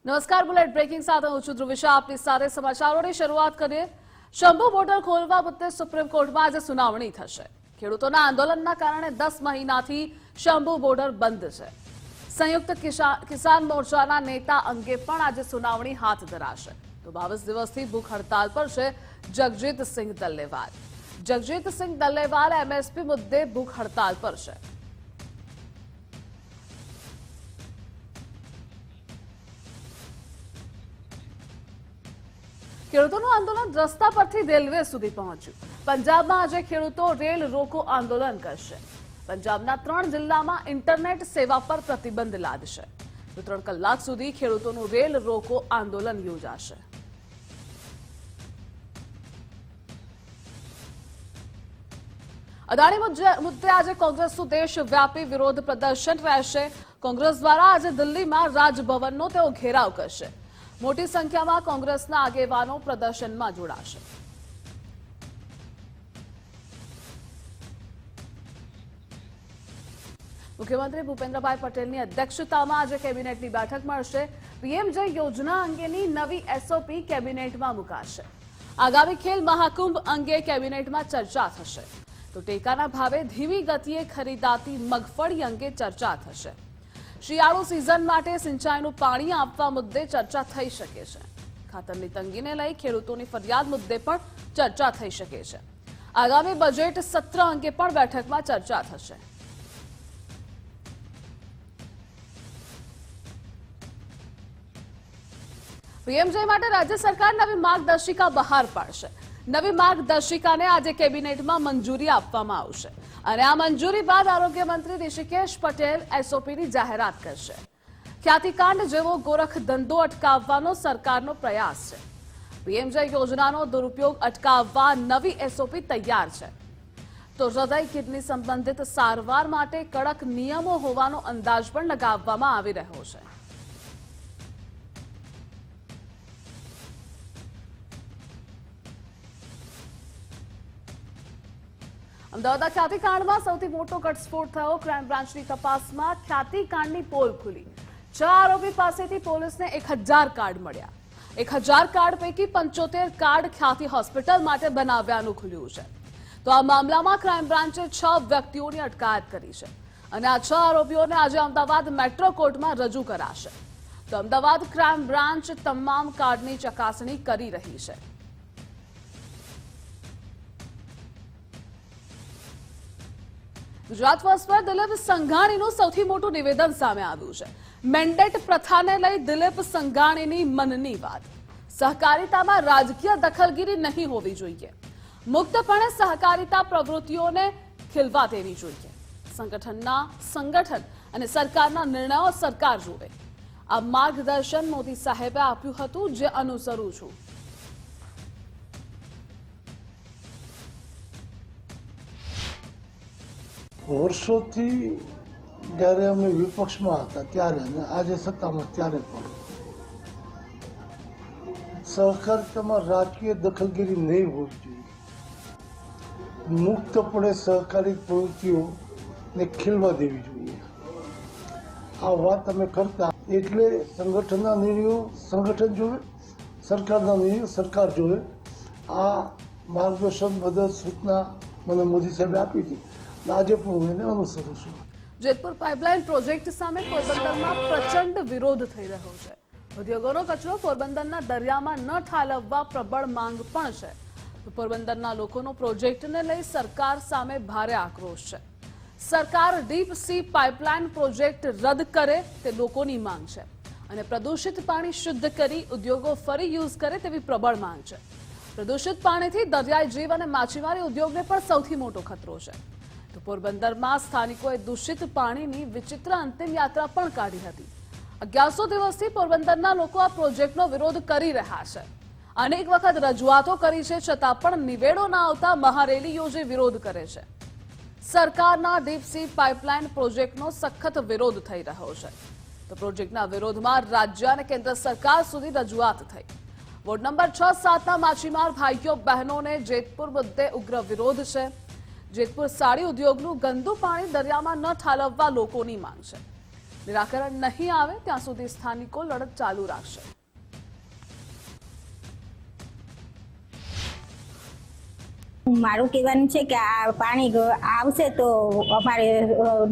નમસ્કાર, bullet breaking સાથે હું છું ધ્રુવિશા. આપની સાથે સમાચારોની શરૂઆત કરીએ. શંભુ બોર્ડર ખોલવા મુદ્દે સુપ્રીમ કોર્ટમાં આજે સુનાવણી થશે. ખેડૂતોના આંદોલનના કારણે 10 મહિનાથી શંભુ બોર્ડર બંધ છે. સંયુક્ત કિસાન મોરચાના નેતા અંગે પણ આજે સુનાવણી હાથ ધરાશે. તો 22 દિવસથી ભૂખ હડતાલ પર છે જગજીતસિંહ દલ્લેવાલ. જગજીતસિંહ દલ્લેવાલ એમએસપી મુદ્દે ભૂખ હડતાલ પર છે. ખેડૂતોનું આંદોલન રસ્તા પરથી રેલવે સુધી પહોંચ્યું. પંજાબમાં આજે ખેડૂતો રેલ રોકો આંદોલન કરશે. પંજાબના 3 જિલ્લામાં ઇન્ટરનેટ સેવા પર પ્રતિબંધ લાદશે. 3 કલાક સુધી ખેડૂતોનું રેલ રોકો આંદોલન યોજાશે. અદાણી મુદ્દે આજે કોંગ્રેસનું દેશવ્યાપી વિરોધ પ્રદર્શન રહેશે. કોંગ્રેસ દ્વારા આજે દિલ્હીમાં રાજભવનનો તેઓ ઘેરાવ કરશે. મોટી સંખ્યામાં કોંગ્રેસના આગેવાનો પ્રદર્શનમાં જોડાશે. મુખ્યમંત્રી ભૂપેન્દ્રભાઈ પટેલની અધ્યક્ષતામાં આજે કેબિનેટની બેઠક મળશે. પીએમ જય યોજના અંગેની નવી એસઓપી કેબિનેટમાં મુકાશે. આગામી ખેલ મહાકુંભ અંગે કેબિનેટમાં ચર્ચા થશે. તો ટેકાના ભાવે ધીમી ગતિએ ખરીદાતી મગફળી અંગે ચર્ચા થશે. શિયાળુ સિઝન માટે સિંચાઈનું પાણી આપવા મુદ્દે ચર્ચા થઈ શકે છે. ખાતરની તંગીને લઈ ખેડૂતોની ફરિયાદ મુદ્દે પણ ચર્ચા થઈ શકે છે. આગામી બજેટ સત્ર અંગે પણ બેઠકમાં ચર્ચા થશે. પીએમજય માટે રાજ્ય સરકાર નવી માર્ગદર્શિકા બહાર પાડશે. નવી માર્ગદર્શિકાને આજે કેબિનેટમાં મંજૂરી આપવામાં આવશે અને આ મંજૂરી બાદ આરોગ્ય મંત્રી ઋષિકેશ પટેલ એસઓપીની જાહેરાત કરશે. ખ્યાતિકાંડ જેવો ગોરખ ધંધો અટકાવવાનો સરકારનો પ્રયાસ છે. પીએમજય યોજનાનો દુરુપયોગ અટકાવવા નવી એસઓપી તૈયાર છે. તો હૃદય કિડની સંબંધિત સારવાર માટે કડક નિયમો હોવાનો અંદાજ પણ લગાવવામાં આવી રહ્યો છે. અમદાવાદના ખ્યાતિકાંડમાં સૌથી મોટો ઘટસ્ફોટ થયો. ક્રાઇમ બ્રાન્ચની તપાસમાં ખ્યાતિકાંડની પોલ ખુલી. 6 આરોપી પાસેથી પોલીસને 1000 કાર્ડ મળ્યા. 1000 કાર્ડ પૈકી 75 કાર્ડ ખ્યાતિ હોસ્પિટલ માટે બનાવ્યાનું ખુલ્યું છે. તો આ મામલામાં ક્રાઇમ બ્રાન્ચે 6 વ્યક્તિઓની અટકાયત કરી છે અને આ 6 આરોપીઓને આજે અમદાવાદ મેટ્રો કોર્ટમાં રજૂ કરાશે. તો અમદાવાદ ક્રાઇમ બ્રાન્ચ તમામ કાર્ડની ચકાસણી કરી રહી છે. ગુજરાત ફર્સ્ટ પર દિલીપ સંઘાણીનું સૌથી મોટું નિવેદન સામે આવ્યું છે. મેન્ડેટ પ્રથાને લઈ દિલીપ સંઘાણીની મનની વાત. સહકારિતામાં રાજકીય દખલગીરી નહીં હોવી જોઈએ. મુક્તપણે સહકારિતા પ્રવૃત્તિઓને ખીલવા દેવી જોઈએ. સંગઠન અને સરકારના નિર્ણયો સરકાર જોવે. આ માર્ગદર્શન મોદી સાહેબે આપ્યું હતું, જે અનુસરું છું. વર્ષોથી જ્યારે અમે વિપક્ષમાં હતા ત્યારે અને આજે સત્તામાં ત્યારે પણ સહકારિતામાં રાજકીય દખલગીરી નહીં હોવી જોઈએ. મુક્તપણે સહકારી પ્રવૃત્તિઓને ખીલવા દેવી જોઈએ. આ વાત અમે કરતા એટલે સંગઠનના નિર્ણયો સંગઠન જોવે, સરકારના નિર્ણયો સરકાર જોવે. આ માર્ગદર્શન મદદ સૂચના મને મોદી સાહેબે આપી હતી. આજે પણ હું એને અનુસરું છું. જેતપુર પાઇપલાઇન પ્રોજેક્ટ સામે પોરબંદરમાં પ્રચંડ વિરોધ થઈ રહ્યો છે. ઉદ્યોગોનો કચરો પોરબંદરના દરિયામાં ન ઠાલવવા પ્રબળ માંગ પણ છે. પોરબંદરના લોકોનો પ્રોજેક્ટને લઈ સરકાર સામે ભારે આક્રોશ છે. સરકાર ડીપ સી પાઇપલાઇન પ્રોજેક્ટ રદ કરે તે લોકોની માંગ છે અને પ્રદૂષિત પાણી શુદ્ધ કરી ઉદ્યોગો ફરી યુઝ કરે તેવી પ્રબળ માંગ છે. પ્રદૂષિત પાણીથી દરિયાઈ જીવ અને માછીમારી ઉદ્યોગને પણ સૌથી મોટો ખતરો છે. તો પોરબંદરમાં સ્થાનિકોએ દૂષિત પાણીની વિચિત્ર અંતિમ યાત્રા પણ કાઢી હતી. 1100 દિવસથી પોરબંદરના લોકો આ પ્રોજેક્ટનો વિરોધ કરી રહ્યા છે. અનેક વખત રજૂઆતો કરી છે, છતાં પણ નિવેડો ના આવતા મહારેલી યોજી વિરોધ કરે છે. સરકારના ડીપસી પાઇપલાઇન પ્રોજેક્ટનો સખત વિરોધ થઈ રહ્યો છે. તો પ્રોજેક્ટના વિરોધમાં રાજ્ય અને કેન્દ્ર સરકાર સુધી રજૂઆત થઈ. વોર્ડ નંબર 6-7ના માછીમાર ભાઈઓ બહેનોને જેતપુર મુદ્દે ઉગ્ર વિરોધ છે. જેતપુર સાડી ઉદ્યોગનું ગંદુ પાણી દરિયામાં ન ઠાલવવા લોકોની માંગ છે. નિરાકરણ નહીં આવે ત્યાં સુધી સ્થાનિકો લડત ચાલુ રાખશે. મારું કહેવાનું છે કે આ પાણી આવશે તો અમારે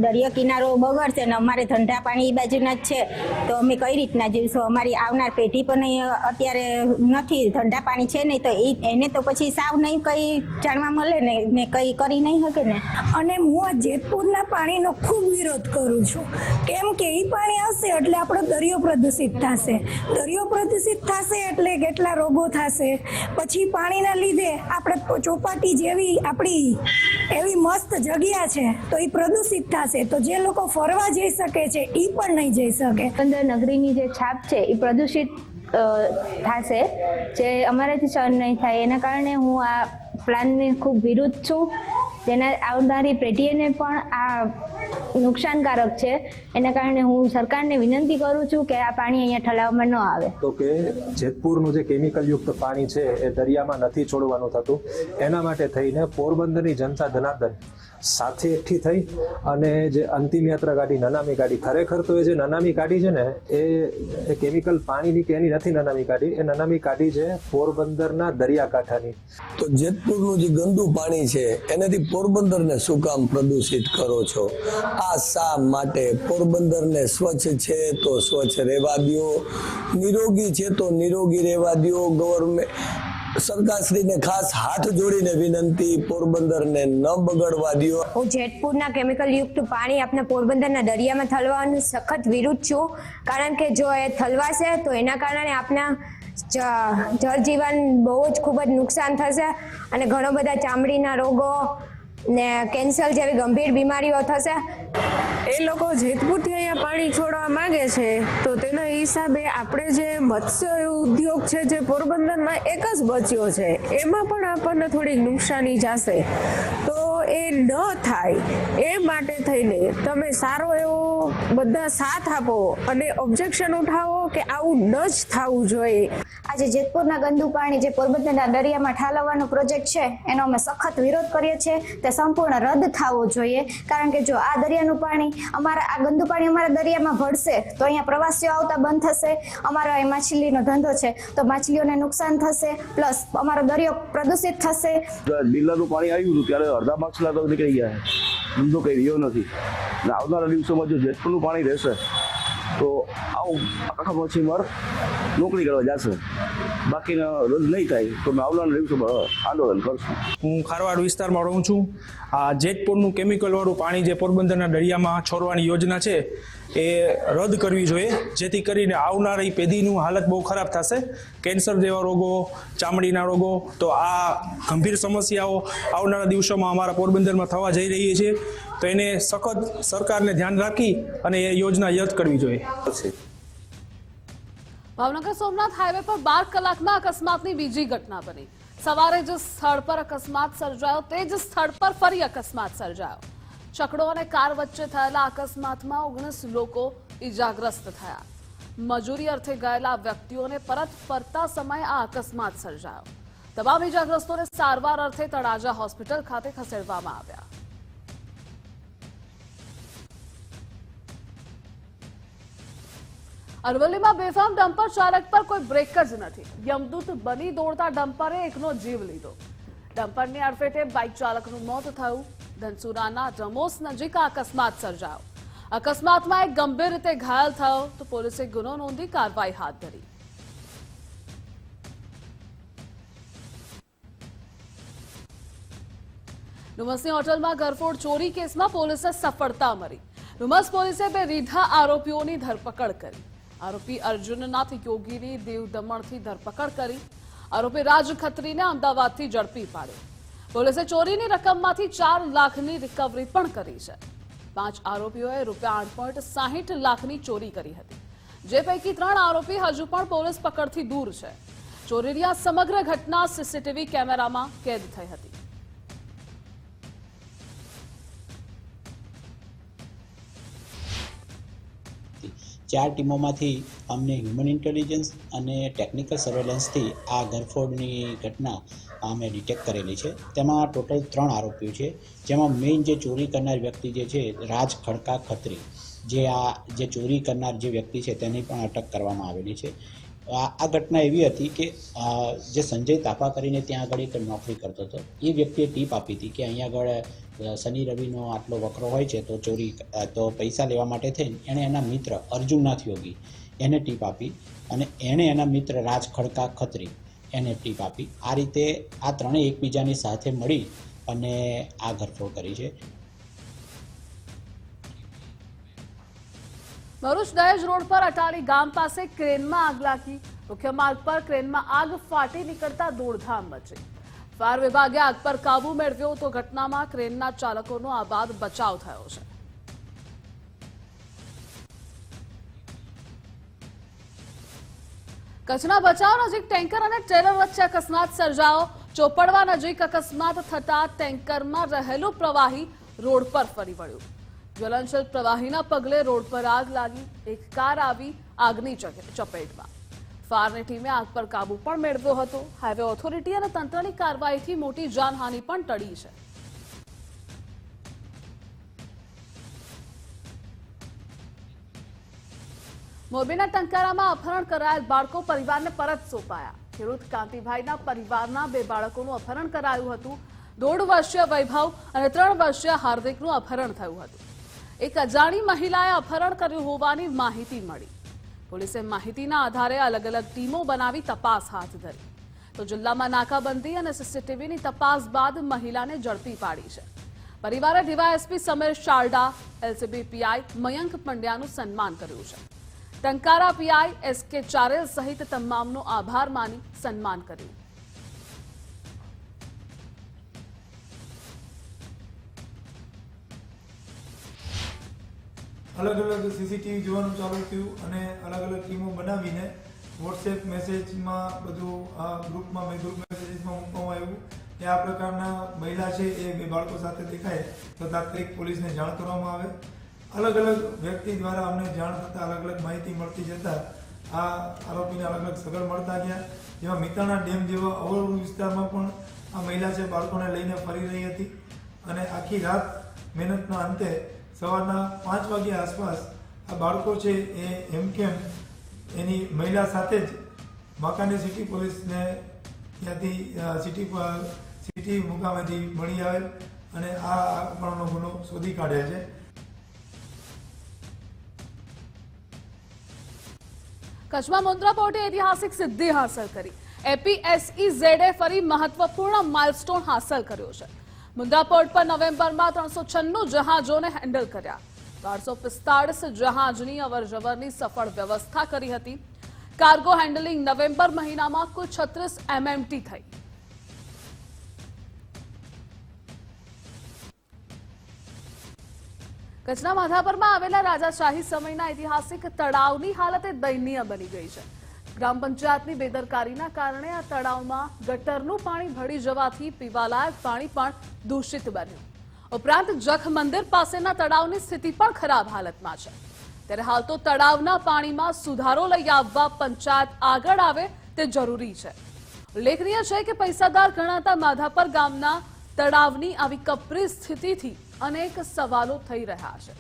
દરિયા કિનારો બગડશે ને અમારે ધંધા પાણી એ બાજુના જ છે તો અમે કઈ રીતના જીવશું? અમારી આવનાર પેઢી પણ અત્યારે નથી, ધંધા પાણી છે નહીં તો એને તો પછી સાવ નહીં કંઈ જાણવા મળે ને કંઈ કરી નહીં શકે ને. અને હું આ જેતપુરના પાણીનો ખૂબ વિરોધ કરું છું, કેમ કે એ પાણી આવશે એટલે આપણો દરિયો પ્રદૂષિત થશે. દરિયો પ્રદૂષિત થશે એટલે કેટલા રોગો થશે. પછી પાણીના લીધે આપણે ચોપાટી જેવી આપણી એવી મસ્ત જગ્યા છે તો એ પ્રદૂષિત થશે, તો જે લોકો ફરવા જઈ શકે છે એ પણ નહીં જઈ શકે. પોરબંદર નગરીની જે છાપ છે એ પ્રદૂષિત થશે, જે અમારાથી સહન નહીં થાય. એના કારણે હું આ પ્લાનની ખૂબ વિરુદ્ધ છું. જેના આવનારી પેઢીને પણ આ નુકસાનકારક છે. એના કારણે હું સરકારને વિનંતી કરું છું કે આ પાણી અહીંયા ઠલાવવામાં ન આવે. તો કે જેતપુરનું જે કેમિકલયુક્ત પાણી છે એ દરિયામાં નથી છોડવાનું થતું, એના માટે થઈને પોરબંદરની જનતા જનાર્દન સાથે એકઠી થઈ અને જે અંતિમ યાત્રા કાઢી, નનામી કાઢી. ખરેખર તો એ જે નનામી કાઢી છે ને એ કેમિકલ પાણીની કે એની નથી નનામી કાઢી, એ નનામી કાઢી છે પોરબંદરના દરિયાકાંઠાની. તો જેતપુરનું જે ગંદુ પાણી છે એનાથી પોરબંદરને શું કામ પ્રદૂષિત કરો છો? આ શા માટે? પોરબંદરને સ્વચ્છ છે તો સ્વચ્છ રહેવા દો, નિરોગી છે તો નિરોગી રહેવા દો. ગવર્મેન્ટ સરકારશ્રીને ખાસ હાથ જોડીને વિનંતી, પોરબંદરને ન બગડવા દો. હું જેતપુરના કેમિકલયુક્ત પાણી આપણા પોરબંદરના દરિયામાં ઠલવાનું સખત વિરુદ્ધ છું, કારણ કે જો એ ઠલવાશે તો એના કારણે આપણા જળજીવન બહુ જ ખૂબ જ નુકસાન થશે અને ઘણો બધા ચામડીના રોગો ને કેન્સર જેવી ગંભીર બીમારીઓ થશે. એ લોકો જેતપુરથી અહીંયા પાણી છોડવા માંગે છે તો તેના હિસાબે આપણે જે મત્સ્ય ઉદ્યોગ છે જે પોરબંદરમાં એક જ બચ્યો છે એમાં પણ આપણને થોડીક નુકસાની જશે. તો એ ન થાય એ માટે થઈને તમે સારો એવો બધા સાથ આપો અને ઓબ્જેક્શન ઉઠાવો કે આવું ન જ થવું જોઈએ. આજે જેતપુરના ગંદુ પાણી જે પોરબંદરના દરિયામાં ઠાલવવાનો પ્રોજેક્ટ છે એનો અમે સખત વિરોધ કરીએ છીએ. તે સંપૂર્ણ રદ થવો જોઈએ, કારણ કે જો આ દરિયાનું પાણી આ ગંદુ પાણી અમારા દરિયામાં ભળશે તો અહીંયા પ્રવાસીઓ આવતા બંધ થશે. અમારો અહીં માછલીનો ધંધો છે તો માછલીઓને નુકસાન થશે, પ્લસ અમારો દરિયો પ્રદૂષિત થશે. ડીલરનું પાણી આવ્યું હતું ત્યારે અડધા માછલા તો નીકળી ગયા છે, ધંધો કઈ રહ્યો નથી. અને આવનારા દિવસોમાં જો જેતપુરનું પાણી રહેશે તો આવું આખા મચ્છીમાર નોકરી કરવા જશે, બાકીના રદ નહીં થાય તો અમે આવનારા દિવસોમાં આંદોલન કરશું. હું ખારવાડ વિસ્તારમાં રહું છું. આ જેતપુરનું કેમિકલવાળું પાણી જે પોરબંદરના દરિયામાં છોડવાની યોજના છે એ રદ કરવી જોઈએ, જેથી કરીને આવનારી પેઢીનું હાલત બહુ ખરાબ થશે. કેન્સર જેવા રોગો, ચામડીના રોગો, તો આ ગંભીર સમસ્યાઓ આવનારા દિવસોમાં અમારા પોરબંદરમાં થવા જઈ રહી છે. તો એને સખત સરકારને ધ્યાન રાખી અને એ યોજના રદ કરવી જોઈએ. ભાવનગર સોમનાથ હાઈવે પર 12 કલાકમાં અકસ્માતની બીજી ઘટના બની. સવારે જે સ્થળ પર અકસ્માત સર્જાયો તે જ સ્થળ પર ફરી અકસ્માત સર્જાયો. છકડો અને કાર વચ્ચે થયેલા અકસ્માતમાં 19 લોકો ઈજાગ્રસ્ત થયા. મજૂરી અર્થે ગયેલા વ્યક્તિઓને પરત ફરતા સમયે આ અકસ્માત સર્જાયો. તમામ ઈજાગ્રસ્તોને સારવાર અર્થે તળાજા હોસ્પિટલ ખાતે ખસેડવામાં આવ્યા. અરવલ્લીમાં બેફામ ડમ્પર ચાલક પર કોઈ બ્રેક જ નથી. યમદૂત બની દોડતા ડમ્પરે એકનો જીવ લીધો. ડમ્પરની અડફેટે બાઇક ચાલકનું મોત થયું. ધનસુરાના રમોસ નજીક આ અકસ્માત સર્જાયો. અકસ્માતમાં એક ગંભીર રીતે ઘાયલ થયો તો પોલીસે ગુનો નોંધી કાર્યવાહી હાથ ધરી. ડુમસની હોટલમાં ઘરફોડ ચોરી કેસમાં પોલીસે સફળતા મળી. ડુમસ પોલીસે 2 રીઢા આરોપીઓની ધરપકડ કરી. આરોપી અર્જુનનાથ યોગીની દીવ દમણથી ધરપકડ કરી. આરોપી રાજ ખત્રીને અમદાવાદથી ઝડપી પાડ્યો. પોલીસે ચોરીની રકમમાંથી 4 લાખની રિકવરી પણ કરી છે. 5 આરોપીઓએ ₹8.60 લાખની ચોરી કરી હતી, જે પૈકી 3 આરોપી હજુ પણ પોલીસ પકડથી દૂર છે. ચોરીની આ સમગ્ર ઘટના સીસીટીવી કેમેરામાં કેદ થઈ હતી. ચાર ટીમોમાંથી અમને હ્યુમન ઇન્ટેલિજન્સ અને ટેકનિકલ સર્વેલન્સથી આ ઘરફોડની ઘટના અમે ડિટેક્ટ કરેલી છે. તેમાં ટોટલ 3 આરોપીઓ છે, જેમાં મેઇન જે ચોરી કરનાર વ્યક્તિ જે છે રાજ ખડકા ખત્રી, જે ચોરી કરનાર જે વ્યક્તિ છે તેની પણ અટક કરવામાં આવેલી છે. આ ઘટના એવી હતી કે જે સંજય તાપા કરીને ત્યાં આગળ એક નોકરી કરતો હતો. એ વ્યક્તિએ ટીપ આપી હતી કે અહીંયા આગળ શનિ રવિનો આટલો વકરો હોય છે તો પૈસા લેવા માટે થઈને એણે એના મિત્ર અર્જુનનાથ યોગી એને ટીપ આપી અને એણે એના મિત્ર રાજ ખડકા ખત્રી એને ટીપ આપી. આ રીતે આ ત્રણેય એકબીજાની સાથે મળી અને આ ઘરફોડ કરી છે. ભરૂચ દહેજ રોડ પર અટાલી ગામ પાસે ક્રેનમાં આગ લાગી. મુખ્ય માર્ગ પર ક્રેનમાં આગ ફાટી નીકળતા દોડધામ મચી. ફાયર વિભાગે આગ પર કાબુ મેળવ્યો તો ઘટનામાં ક્રેનના ચાલકોનો આબાદ બચાવ થયો છે. કચ્છના ભચાઉ નજીક ટેન્કર અને ટ્રેલર વચ્ચે અકસ્માત સર્જાયો. ચોપડવા નજીક અકસ્માત થતા ટેન્કરમાં રહેલું પ્રવાહી રોડ પર ફરી વળ્યું. જ્વલનશીલ પ્રવાહીના પગલે રોડ પર આગ લાગી. એક કાર આવી આગની ચપેટમાં. ફાયરની ટીમે આગ પર કાબુ પણ મેળવ્યો હતો. હાઈવે ઓથોરિટી અને તંત્રની કાર્યવાહીથી મોટી જાનહાનિ પણ ટળી છે. મોરબીના ટંકારામાં અપહરણ કરાયેલ બાળકો પરિવારને પરત સોંપાયા. ખેડૂત કાંતિભાઈના પરિવારના 2 બાળકોનું અપહરણ કરાયું હતું. 1.5 વર્ષીય વૈભવ અને 3 વર્ષીય હાર્દિકનું અપહરણ થયું હતું. એક અજાણી મહિલાએ અપહરણ કર્યું હોવાની માહિતી મળી. પોલીસે માહિતીના આધારે અલગ અલગ ટીમો બનાવી તપાસ હાથ ધરી. તો જિલ્લામાં નાકાબંધી અને સીસીટીવીની તપાસ બાદ મહિલાને ઝડપી પાડી છે. પરિવારે DYSP Samir Sharda, LCB PI Mayank પંડ્યાનું સન્માન કર્યું છે. ટંકારા પીઆઈ એસકે ચારેલ સહિત તમામનો આભાર માની સન્માન કર્યું. અલગ અલગ સીસીટીવી જોવાનું ચાલુ થયું અને અલગ અલગ ટીમો બનાવીને વોટ્સએપ મેસેજમાં બધું ગ્રુપ મેસેજીસમાં મૂકવામાં આવ્યું કે આ પ્રકારના મહિલા છે એ 2 બાળકો સાથે દેખાય તો તાત્કાલિક પોલીસને જાણ કરવામાં આવે. અલગ અલગ વ્યક્તિ દ્વારા અમને જાણ થતાં અલગ અલગ માહિતી મળતી જતાં આ આરોપીને અલગ અલગ સગળ મળતા ગયા. જેમાં મિતાણા ડેમ જેવા અવરોધ વિસ્તારમાં પણ આ મહિલા છે બાળકોને લઈને ફરી રહી હતી અને આખી રાત મહેનતના અંતે સવારના 5 વાગ્યા આસપાસ આ બાળકો છે એ હેમખેમ એની મહિલા સાથે જ વાંકાનેર સિટી પોલીસને ત્યાંથી સિટી મુકામેથી મળી આવેલ અને આ અપહરણનો ગુનો શોધી કાઢ્યા છે. કચ્છમાં મુન્દ્રા પોર્ટે ઐતિહાસિક સિદ્ધિ હાંસલ કરી. એપીએસઈઝેડે ફરી મહત્વપૂર્ણ માઇલસ્ટોન હાંસલ કર્યો છે. મુન્દ્રા પોર્ટ પર નવેમ્બરમાં 396 જહાજોને હેન્ડલ કર્યા. 1245 જહાજની અવરજવરની સફળ વ્યવસ્થા કરી હતી. કાર્ગો હેન્ડલિંગ નવેમ્બર મહિનામાં કુલ 36 MMT થઈ. કચ્છના માધાપરમાં આવેલા રાજાશાહી સમયના ઐતિહાસિક તળાવની હાલત દયનીય બની ગઈ છે. ગ્રામ પંચાયતની બેદરકારીના કારણે આ તળાવમાં ગટરનું પાણી ભળી જવાથી પીવાલાયક પાણી પણ દૂષિત બન્યું. ઉપરાંત જખ મંદિર પાસેના તળાવની સ્થિતિ પણ ખરાબ હાલતમાં છે. ત્યારે હાલ તો તળાવના પાણીમાં સુધારો લઈ આવવા પંચાયત આગળ આવે તે જરૂરી છે. ઉલ્લેખનીય છે કે પૈસાદાર ગણાતા માધાપર ગામના તળાવની આવી કપરી સ્થિતિથી અનેક સવાલો થઈ રહ્યા છે.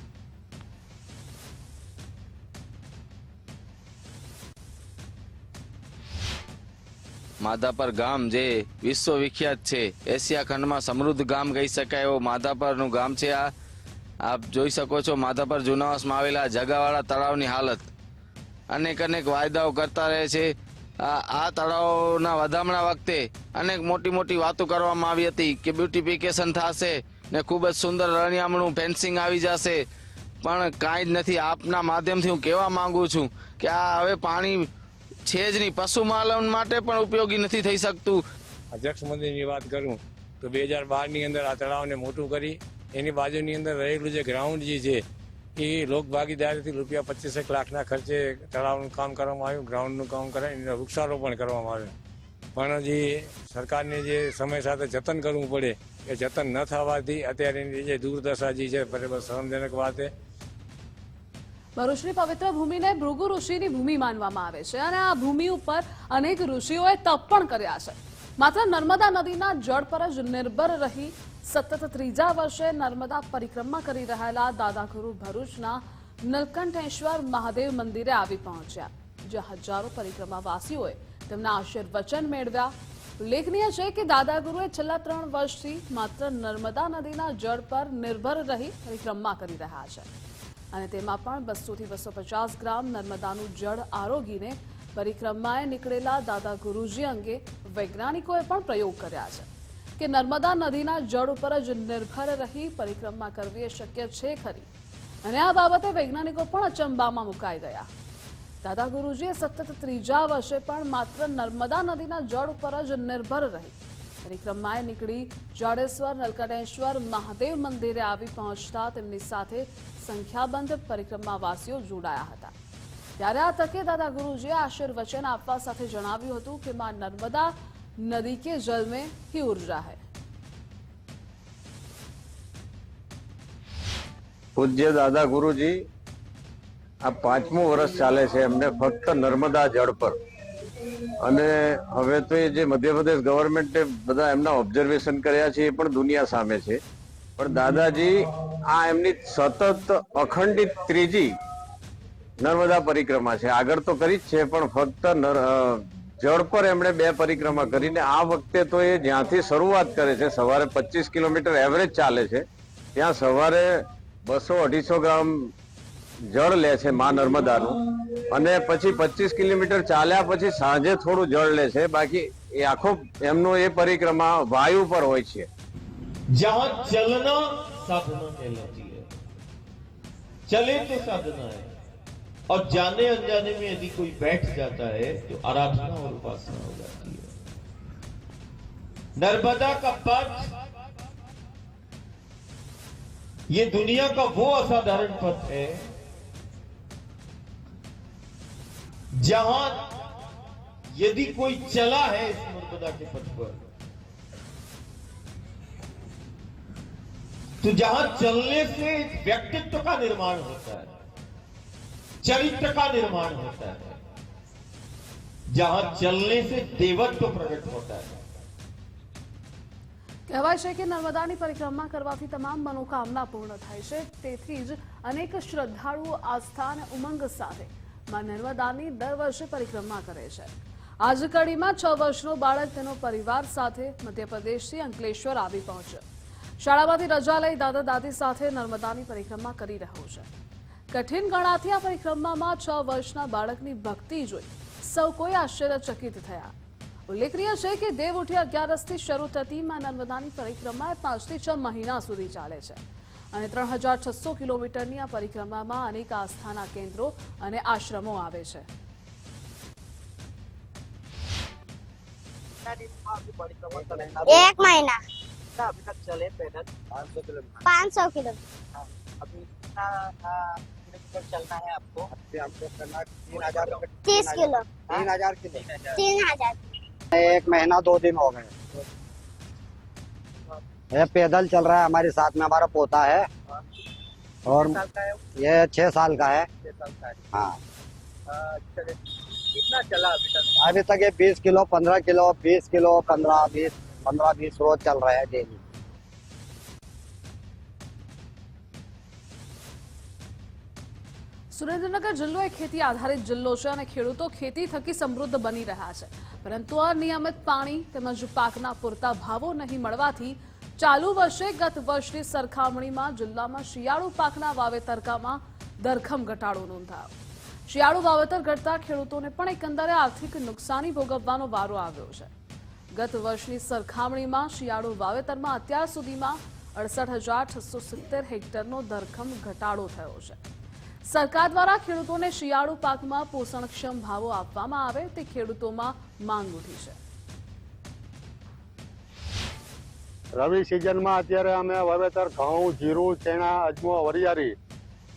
માધાપર ગામ જે વિશ્વ વિખ્યાત છે, એશિયા ખંડમાં સમૃદ્ધ ગામ કહી શકાય એવું માધાપરનું ગામ છે. આપ જોઈ શકો છો માધાપર જુનાવાસમાં આવેલા જગાવાળા તળાવની હાલત. અનેક વાયદાઓ કરતા રહે છે. આ તળાવના વધામણા વખતે અનેક મોટી વાતો કરવામાં આવી હતી કે બ્યુટિફિકેશન થશે ને ખૂબ જ સુંદર રણિયામણું ફેન્સિંગ આવી જશે, પણ કાંઈ જ નથી. આપના માધ્યમથી હું કહેવા માંગુ છું કે આ હવે પાણી છે જ નહીં, પશુપાલન માટે પણ ઉપયોગી નથી થઈ શકતું. અધ્યક્ષ મંદિરની વાત કરું તો 2012ની અંદર આ તળાવને મોટું કરી એની બાજુની અંદર રહેલું જે ગ્રાઉન્ડ જે છે એ લોક ભાગીદારીથી ₹25 લાખના ખર્ચે તળાવનું કામ કરવામાં આવ્યું, ગ્રાઉન્ડનું કામ કરાવી વૃક્ષારોપણ કરવામાં આવ્યું. પણ જે સરકારને જે સમય સાથે જતન કરવું પડે એ જતન ન થવાથી અત્યારેની જે દુર્દશા જે છે બરાબર શરમજનક વાત છે. ભરૂચની પવિત્ર ભૂમિને ભૃગુ ઋષિની ભૂમિ માનવામાં આવે છે અને આ ભૂમિ ઉપર અનેક ઋષિઓએ તપ પણ કર્યા છે. માત્ર નર્મદા નદીના જળ પર જ નિર્ભર રહી સતત 3જા વર્ષે નર્મદા પરિક્રમા કરી રહેલા દાદાગુરુ ભરૂચના નલકંઠેશ્વર મહાદેવ મંદિરે આવી પહોંચ્યા, જ્યાં હજારો પરિક્રમાવાસીઓએ તેમના આશીર્વચન મેળવ્યા. ઉલ્લેખનીય છે કે દાદા ગુરુએ છેલ્લા 3 વર્ષથી માત્ર નર્મદા નદીના જળ પર નિર્ભર રહી પરિક્રમા કરી રહ્યા છે અને તેમાં પણ 200 થી 250 ગ્રામ નર્મદાનું જળ આરોગીને પરિક્રમાએ નીકળેલા દાદા ગુરુજી અંગે વૈજ્ઞાનિકોએ પણ પ્રયોગ કર્યા છે કે નર્મદા નદીના જળ ઉપર જ નિર્ભર રહી પરિક્રમા કરવી એ શક્ય છે ખરી, અને આ બાબતે વૈજ્ઞાનિકો પણ અચંબામાં મુકાઈ ગયા. દાદા ગુરુજીએ સતત 3જા વર્ષે પણ માત્ર નર્મદા નદીના જળ ઉપર જ નિર્ભર રહી પરિક્રમાએ નીકળી જાડેશ્વર નલકંઠેશ્વર મહાદેવ મંદિરે આવી પહોંચતા તેમની સાથે સંખ્યાબંધ પરિક્રમાવાસીઓ જોડાયા હતા. ત્યારે આ તકે દાદા ગુરુજીએ આશીર્વચન આપવા સાથે જણાવ્યું હતું કે માં નર્મદા નદી કે જલ में ही ऊर्जा है. પૂજ્ય દાદા ગુરુજી આ 5મું વર્ષ ચાલે છે એમને ફક્ત નર્મદા જળ પર, અને હવે તો એ જે મધ્યપ્રદેશ ગવર્મેન્ટે બધા એમના ઓબ્ઝર્વેશન કર્યા છે એ પણ દુનિયા સામે છે. પણ દાદાજી આ એમની સતત અખંડિત 3જી નર્મદા પરિક્રમા છે. આગળ તો કરી જ છે પણ ફક્ત જળ પર એમણે 2 પરિક્રમા કરીને આ વખતે તો એ જ્યાંથી શરૂઆત કરે છે, સવારે 25 કિલોમીટર એવરેજ ચાલે છે, ત્યાં સવારે 200-250 ગ્રામ જળ લે છે માં નર્મદાનું, અને પછી 25 કિલોમીટર ચાલ્યા પછી સાંજે થોડું જળ લે છે. બાકી એ આખો એમનો એ પરિક્રમા વાયુ પર હોય છે. जहां चलना साधना कहलाती है, चले तो साधना है, और जाने अनजाने में यदि कोई बैठ जाता है तो आराधना और उपासना हो जाती है. नर्मदा का पथ ये दुनिया का वो असाधारण पथ है जहां यदि कोई चला है इस नर्मदा के पथ पर तो जहां चलने से व्यक्तित्व का निर्माण होता है, चरित्र का निर्माण होता है, जहां चलने से देवत्व प्रकट होता है. કહેવાય છે કે નર્મદાની પરિક્રમા કરવાથી તમામ મનોકામના પૂર્ણ થાય છે. તેથી જ અનેક શ્રદ્ધાળુઓ આસ્થા અને ઉમંગ સાથે માં નર્મદાની દર વર્ષે પરિક્રમા કરે છે. આજ કડીમાં 6 વર્ષનો બાળક તેનો પરિવાર સાથે મધ્યપ્રદેશથી અંકલેશ્વર આવી પહોંચ્યો. શાળામાંથી રજા લઈ દાદા દાદી સાથે નર્મદાની પરિક્રમા કરી રહ્યો છે. કઠિન ગણાતી આ પરિક્રમામાં 6 વર્ષના બાળકની ભક્તિ જોઈ સૌ કોઈ આશ્ચર્યચકિત થયા. ઉલ્લેખનીય છે કે દેવ ઉઠી 11થી શરૂ થતી માં નર્મદાની પરિક્રમા 5 થી 6 મહિના સુધી ચાલે છે અને 3600 કિલોમીટરની આ પરિક્રમામાં અનેક આસ્થાના કેન્દ્રો અને આશ્રમો આવે છે. एक महीना अभी तक चले पैदल 500 किलोमीटर. अभी किलोमीटर चलना है आपको. हमको करना 30 किलो 3000 किलो 3000. 1 महीना 2 दिन हो गए. ये पैदल चल रहा है. हमारे साथ में हमारा पोता है और ये 6 साल का है. हाँ. कितना चला अभी तक ये 20 किलो 15 किलो 20 किलो 15-20 रोज चल रहा है डेली. સુરેન્દ્રનગર જિલ્લો એક ખેતી આધારિત જિલ્લો છે અને ખેડૂતો ખેતી થકી સમૃદ્ધ બની રહ્યા છે, પરંતુ અનિયમિત પાણી તેમજ પાકના પૂરતા ભાવો નહીં મળવાથી ચાલુ વર્ષે ગત વર્ષની સરખામણીમાં જિલ્લામાં શિયાળુ પાકના વાવેતરમાં ધરખમ ઘટાડો નોંધાયો. શિયાળુ વાવેતર ઘટતા ખેડૂતોને પણ એકંદરે આર્થિક નુકસાની ભોગવવાનો વારો આવ્યો છે. ગત વર્ષની સરખામણીમાં શિયાળુ વાવેતરમાં અત્યાર સુધીમાં 68,670 હેક્ટરનો ધરખમ ઘટાડો થયો છે. સરકાર દ્વારા ખેડૂતોને શિયાળુ પાકમાં પોષણક્ષમ ભાવો આપવામાં આવે તે ખેડૂતોમાં માંગ ઉઠી છે. રવિ સિઝનમાં અત્યારે અમે વાવેતર ઘઉં, જીરું, ચણા, અજમો, વરિયાળી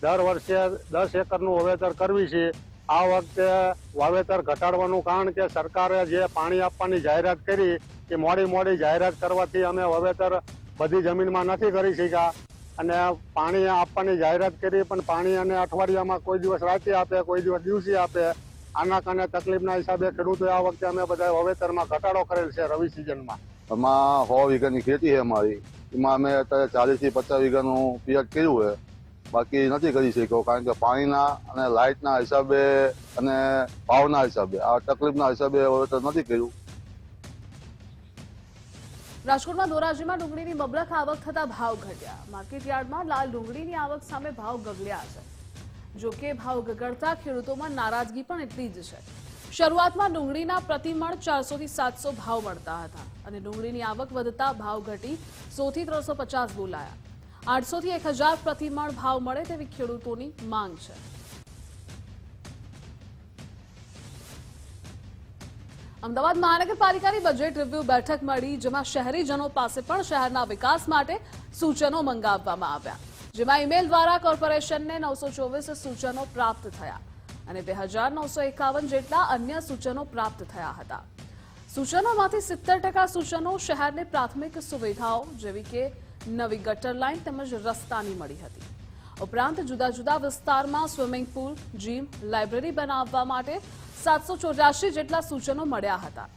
દર વર્ષે 10 એકરનું વાવેતર કરવી છે. આ વખતે વાવેતર ઘટાડવાનું કારણ કે સરકારે જે પાણી આપવાની જાહેરાત કરી એ મોડી જાહેરાત કરવાથી અમે વાવેતર બધી જમીનમાં નથી કરી શક્યા, અને પાણી આપવાની જાહેરાત કરી પણ પાણી અને અઠવાડિયામાં કોઈ દિવસ રાતે આપે, કોઈ દિવસ દિવસે આપે. આના કારણે તકલીફના હિસાબે ખેડૂતોએ આ વખતે અમે બધા વાવેતરમાં ઘટાડો કરેલ છે. રવિ સિઝનમાં આમાં 100 વીઘાની ખેતી છે અમારી. એમાં અમે અત્યારે 40 થી 50 વીઘાનું પિયત કર્યું છે. બાકી નથી કરી શક્યો, કારણ કે પાણીના અને લાઇટના હિસાબે અને ભાવના હિસાબે, આ તકલીફના હિસાબે વાવેતર નથી કર્યું. રાજકોટમાં ધોરાજીમાં ડુંગળીની મબલખ આવક થતા ભાવ ઘટ્યા. માર્કેટ યાર્ડમાં લાલ ડુંગળીની આવક સામે ભાવ ગગડ્યા છે. જો કે ભાવ ગગડતા ખેડૂતોમાં નારાજગી પણ એટલી જ છે. શરૂઆતમાં ડુંગળીના પ્રતિમણ 400 થી 700 ભાવ મળતા હતા અને ડુંગળીની આવક વધતા ભાવ ઘટી 100 થી 350 બોલાયા. 800 થી 1000 પ્રતિમણ ભાવ મળે તેવી ખેડૂતોની માંગ છે. અમદાવાદ મહાનગરપાલિકાની બજેટ રિવ્યુ બેઠક મળી, જેમાં શહેરીજનો પાસે પણ શહેરના વિકાસ માટે સૂચનો મંગાવવામાં આવ્યા. જેમાં ઈમેલ દ્વારા કોર્પોરેશનને 924 સૂચનો પ્રાપ્ત થયા અને 2951 જેટલા અન્ય સૂચનો પ્રાપ્ત થયા હતા. સૂચનોમાંથી 70% સૂચનો શહેરની પ્રાથમિક સુવિધાઓ જેવી કે નવી ગટર લાઇન તેમજ રસ્તાની મળી હતી. ઉપરાંત જુદા જુદા વિસ્તારમાં સ્વિમિંગ પુલ, જીમ, લાઇબ્રેરી બનાવવા માટે 784 જેટલા સૂચનો મળ્યા હતા.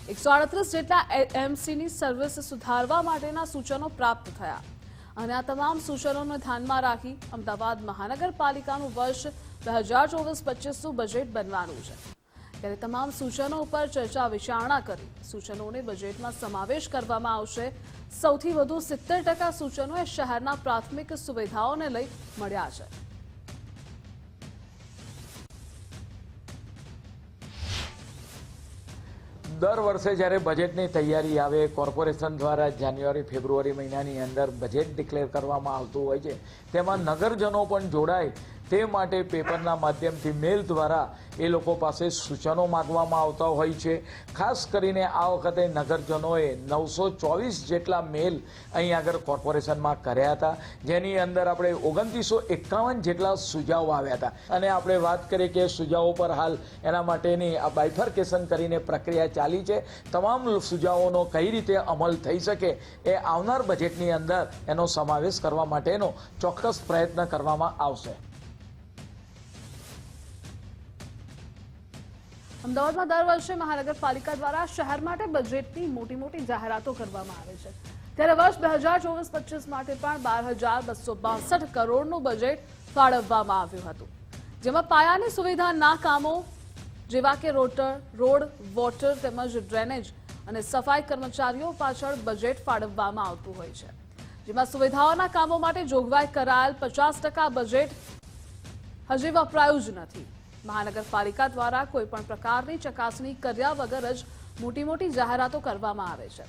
138 જેટલા એમસીની સર્વિસ સુધારવા માટેના સૂચનો પ્રાપ્ત થયા અને આ તમામ સૂચનોને ધ્યાનમાં રાખી અમદાવાદ મહાનગરપાલિકાનું વર્ષ 2024-25નું બજેટ બનવાનું છે. ત્યારે તમામ સૂચનો ઉપર ચર્ચા વિચારણા કરી સૂચનોને બજેટમાં સમાવેશ કરવામાં આવશે. સૌથી વધુ 70% સૂચનો એ શહેરના પ્રાથમિક સુવિધાઓને લઈ મળ્યા છે. દર વર્ષે જ્યારે બજેટની તૈયારી આવે, કોર્પોરેશન દ્વારા જાન્યુઆરી ફેબ્રુઆરી મહિનાની અંદર બજેટ ડિક્લેર કરવામાં આવતું હોય છે, તેમાં નગરજનો પણ જોડાય તે માટે પેપરના માધ્યમથી મેલ દ્વારા એ લોકો પાસે સૂચનો માગવામાં આવતા હોય છે. ખાસ કરીને આ વખતે નગરજનોએ 924 જેટલા મેલ અહીં આગળ કોર્પોરેશનમાં કર્યા હતા, જેની અંદર આપણે 2951 જેટલા સુઝાવ આવ્યા હતા. અને આપણે વાત કરીએ કે સુઝાવો પર હાલ એના માટેની આ બાયફર્કેશન કરીને પ્રક્રિયા ચાલી છે. તમામ સુઝાવોનો કઈ રીતે અમલ થઈ શકે એ આવનાર બજેટની અંદર એનો સમાવેશ કરવા માટેનો ચોક્કસ પ્રયત્ન કરવામાં આવશે. અમદાવાદમાં દર વર્ષે મહાનગરપાલિકા દ્વારા શહેર માટે બજેટની મોટી જાહેરાતો કરવામાં આવે છે. ત્યારે વર્ષ 2024-25 માટે પણ 12,262 કરોડનું બજેટ ફાળવવામાં આવ્યું હતું, જેમાં પાયાની સુવિધાના કામો જેવા કે રોડ, વોટર તેમજ ડ્રેનેજ અને સફાઈ કર્મચારીઓ પાછળ બજેટ ફાળવવામાં આવતું હોય છે. જેમાં સુવિધાઓના કામો માટે જોગવાઈ કરાયેલ 50% બજેટ હજી વપરાયું જ નથી. મહાનગરપાલિકા દ્વારા કોઈ પણ પ્રકારની ચકાસણી કર્યા વગર જ મોટી જાહેરાતો કરવામાં આવે છે.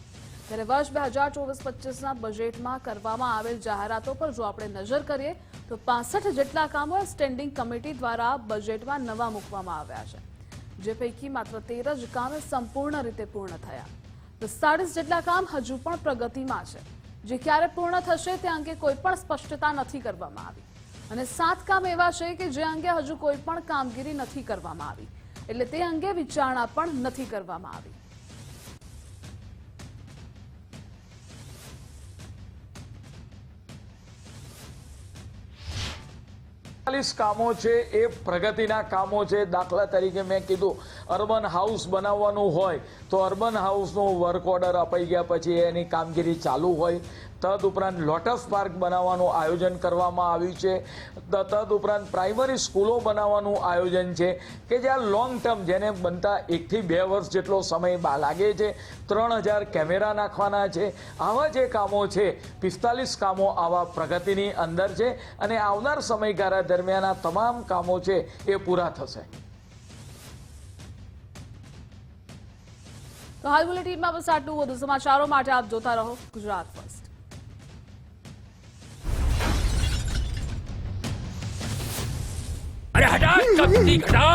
ત્યારે વર્ષ 2024-25ના બજેટમાં કરવામાં આવેલ જાહેરાતો પર જો આપણે નજર કરીએ તો 65 જેટલા કામો સ્ટેન્ડિંગ કમિટી દ્વારા બજેટમાં નવા મૂકવામાં આવ્યા છે, જે પૈકી માત્ર 13 જ કામ સંપૂર્ણ રીતે પૂર્ણ થયા. 45 જેટલા કામ હજુ પણ પ્રગતિમાં છે, જે ક્યારે પૂર્ણ થશે તે અંગે કોઈ પણ સ્પષ્ટતા નથી કરવામાં આવી અને 7 કામ એવા છે કે જે અંગે હજુ કોઈ પણ કામગીરી નથી કરવામાં આવી, એટલે તે અંગે વિચારણા પણ નથી કરવામાં આવી. કામો છે એ પ્રગતિના કામો છે. દાખલા તરીકે મેં કીધું અર્બન હાઉસ બનાવવાનું હોય તો અર્બન હાઉસનું વર્ક ઓર્ડર અપાઈ ગયા પછી એની કામગીરી ચાલુ હોય. તદુપરાંત લોટસ પાર્ક બનાવવાનું આયોજન કરવામાં આવ્યું છે. તદુપરાંત પ્રાઇમરી સ્કૂલો બનાવવાનું આયોજન છે કે જ્યાં લોંગ ટર્મ, જેને બનતા 1 થી 2 વર્ષ જેટલો સમય લાગે છે. 3000 કેમેરા નાખવાના છે. આવા જે કામો છે 45 કામો આવા પ્રગતિની અંદર છે અને આવનાર સમયગાળા દરમિયાન આ તમામ કામો છે એ પૂરા થશે. તો હાલ બુલેટિનમાં બસ આટલું. વધુ સમાચારો માટે આપ જોતા રહો ગુજરાત ફર્સ્ટ. अरे हटा, कब घटा